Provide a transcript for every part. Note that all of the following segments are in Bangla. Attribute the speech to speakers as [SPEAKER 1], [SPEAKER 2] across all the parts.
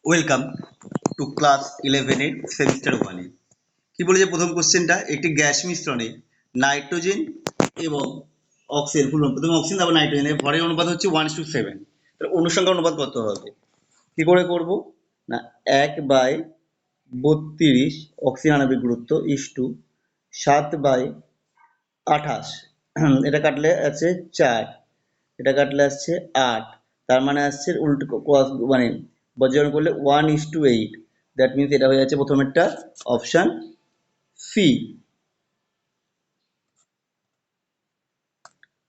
[SPEAKER 1] ওয়েলকাম টু ক্লাস 11 এর সেমিস্টার 1 এ। কি বলেছে প্রথম কোশ্চেনটা, একটি গ্যাস মিশ্রণে নাইট্রোজেন এবং অক্সিজেন, প্রথমে অক্সিজেন তারপর নাইট্রোজেনের ভরের অনুপাত হচ্ছে 1:7। তাহলে অনুসংখ্যার অনুপাত কত হবে? কি করে করব না, 1/32 অক্সিজেন আণবিক গুরুত্ব ইস্টু 7/28। এটা কাটলে আছে 4, এটা কাটলে আসছে 8, তার মানে আসছে উল্টো ক্রস মানে বজ্রকরণ করলে 1:8। দ্যাট মিনস এটা হয়ে যাচ্ছে প্রথমেরটা অপশন সি।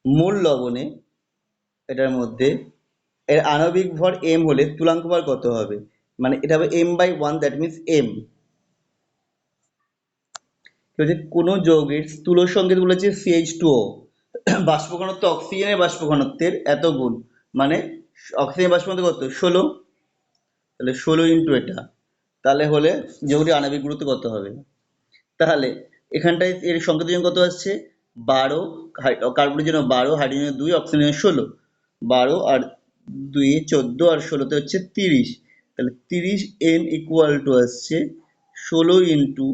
[SPEAKER 1] মোল লবণে এটার মধ্যে এর আণবিক ভর m হলে তুলাঙ্ক ভর কত হবে? মানে এটা হবে m/1, দ্যাট মিনস m। কোনো যৌগের স্থূল সংকেত বলেছে CH2O, বাষ্প ঘনত্ব অক্সিজেনের বাষ্প ঘনত্বের এত গুণ, মানে অক্সিজেনের বাষ্প ঘনত্ব কত? 16। তাহলে 16 ইন্টু এটা, তাহলে হলে যৌগটির আণবিক গুরুত্ব কত হবে? তাহলে এখানটায় এর সংকেতজন কত আসছে? 12, কার্বনের জন্য 12, হাইড্রোজেনের 2, অক্সিজেনের 16। 12 আর 2 14 আর 16তে হচ্ছে 30। তাহলে 30 n ইকুয়াল টু আসছে 16 ইন্টু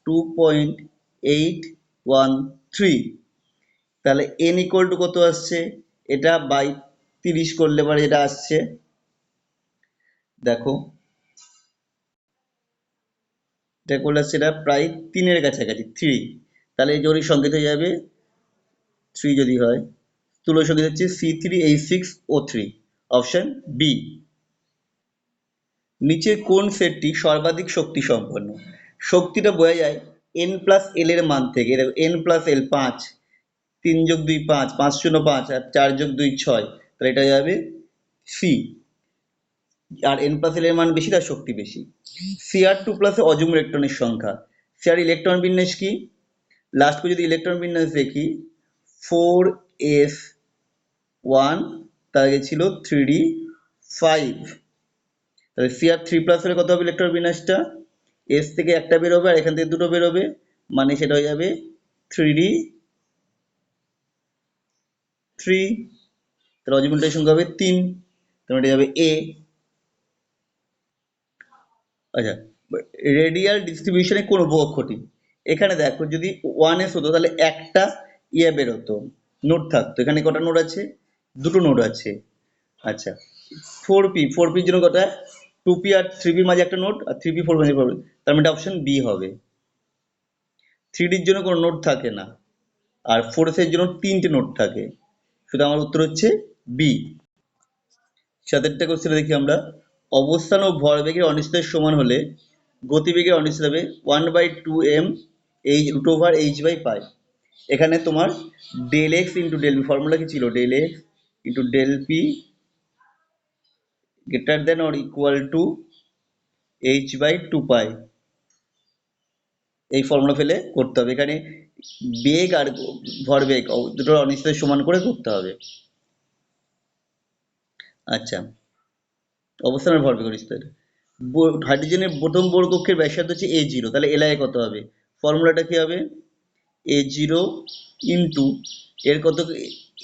[SPEAKER 1] 2.813। তাহলে n ইকুয়াল টু কত আসছে? এটা বাই 30 করলে পরে এটা আসছে, দেখো এটা করলে আসছে এটা প্রায় 3-এর কাছাকাছি 3। তাহলে এই জোড়ির সংকেত হয়ে যাবে 3 যদি হয়, তুলো সংকেত হচ্ছে C3H6O3, অপশন বি। নিচে কোন সেটটি সর্বাধিক শক্তি সম্পন্ন? শক্তিটা বোঝা যায় n+l এর মান থেকে। দেখো n+l 5, 3 + 2 5, 5 0 5 আর 4 + 2 6, তাহলে এটা যাবে সি। আর n+l এর মান বেশি, তার শক্তি বেশি। Cr2+ এ অযুগ্ম ইলেকট্রনের সংখ্যা। Cr ইলেকট্রন বিন্যাস কি? লাস্ট করে যদি ইলেকট্রন বিন্যাস দেখি 4s1, তার আগে ছিল 3d5। তাহলে Cr3+ হলে কত হবে ইলেকট্রন বিন্যাসটা? এস থেকে একটা বেরোবে আর এখান থেকে দুটো বেরোবে, মানে সেটা হয়ে যাবে 3d3। তাহলে অযুগ্ম ইলেকট্রনের সংখ্যা হবে 3, তাহলে এটা যাবে এ। আচ্ছা, রেডিয়াল ডিস্ট্রিবিউশনে কোন উপকক্ষটি? এখানে দেখো যদি 1s হতো তাহলে একটা ইয়ে বেরোতো, নোড থাকতো। এখানে কটা নোড আছে? দুটো নোড আছে। আচ্ছা, 4p জন্য কটা? 2p আর 3p মাঝে একটা নোড, আর 3p 4 মাঝে পড়বে, তার মানে অপশন বি হবে। 3d জন্য কোনো নোড থাকে না, আর 4s এর জন্য 3টে নোড থাকে, শুধু আমার উত্তর হচ্ছে বি। 7টা কোশ্চেন দেখি আমরা। অবস্থান ও ভরবেগের অনিশ্চয়তার সমান হলে গতিবেগের অনিশ্চয়তা হবে 1/2m h/π। এখানে তোমার del x into del P, formula কি ছিল? Del x into del P greater than or equal to h/2π। এই ফর্মুলা ফেলে করতে হবে। এখানে বেগ আর ভরবেগ দুটোর অনিশ্চয়তা সমান করে করতে হবে। আচ্ছা, অবস্থান আর ভরবেগ অনিশ্চয়তা। হাইড্রোজেনের প্রথম বর্গকক্ষের ব্যাসার্ধ হচ্ছে a0, তাহলে এলআই কত হবে? ফর্মুলাটা কি হবে? a0 ইন্টু এর কত,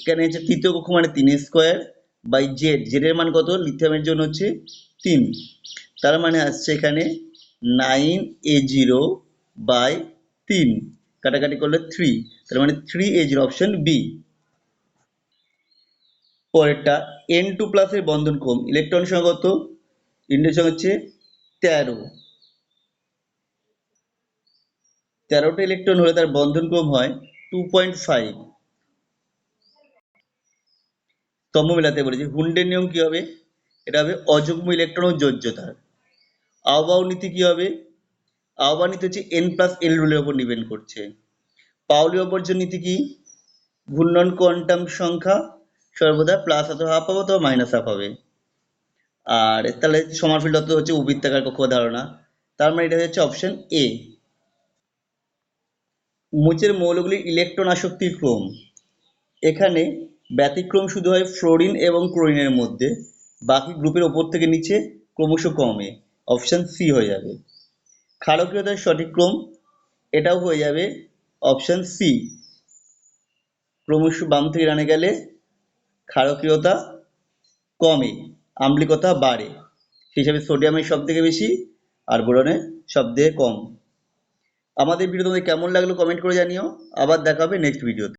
[SPEAKER 1] এখানে হচ্ছে তৃতীয় কক্ষ মানে 3 স্কোয়ার বাই জেড। জেড এর মান কত? লিথিয়ামের জন্য হচ্ছে 3, তার মানে আসছে এখানে 9a0/3, কাটাকাটি করলে 3, তার মানে 3a0, অপশন বি। পরেরটা n2+ এর বন্ধন ক্রম, ইলেকট্রন সংখ্যা কত? ইন্ডেক্স হচ্ছে 13। 13টা ইলেকট্রন হলে তার বন্ধন ক্রম হয় 2.5। স্তম্ভ মেলাতে বলেছে। হুন্ডের নিয়ম কি হবে? এটা হবে অযুগ্ম ইলেকট্রন ও যোজ্যতার। আহ্বায়ক নীতি কি হবে? আহ্বায়ক নীতি হচ্ছে n+l রুলের উপর ডিপেন্ড করছে। পাউলি অপবর্জন নীতি কি? ঘূর্ণন কোয়ান্টাম সংখ্যা সর্বদা প্লাস অথবা হাফ হবে অথবা মাইনাস হাফ হবে। আর তাহলে সমারফিল্ড তত্ত্ব হচ্ছে উপবৃত্তাকার কক্ষ ধারণা, তার মানে এটা হচ্ছে অপশন এ। মোচের মৌলগুলির ইলেকট্রন আসক্তির ক্রম। এখানে ব্যতিক্রম শুধু হয় ফ্লোরিন এবং ক্লোরিনের মধ্যে, বাকি গ্রুপের ওপর থেকে নিচে ক্রমশ কমে, অপশন সি হয়ে যাবে। ক্ষারকীয়তার সঠিক ক্রম, এটাও হয়ে যাবে অপশন সি। ক্রমশ বাম থেকে ডানে গেলে ক্ষারকীয়তা কমে, আম্লিকতা বাড়ে, সেই হিসাবে সোডিয়ামের সব থেকে বেশি আর বোরনের সব থেকে কম। আমাদের ভিডিও তোমাদের কেমন লাগলো কমেন্ট করে জানিও। আবার দেখা হবে নেক্সট ভিডিওতে।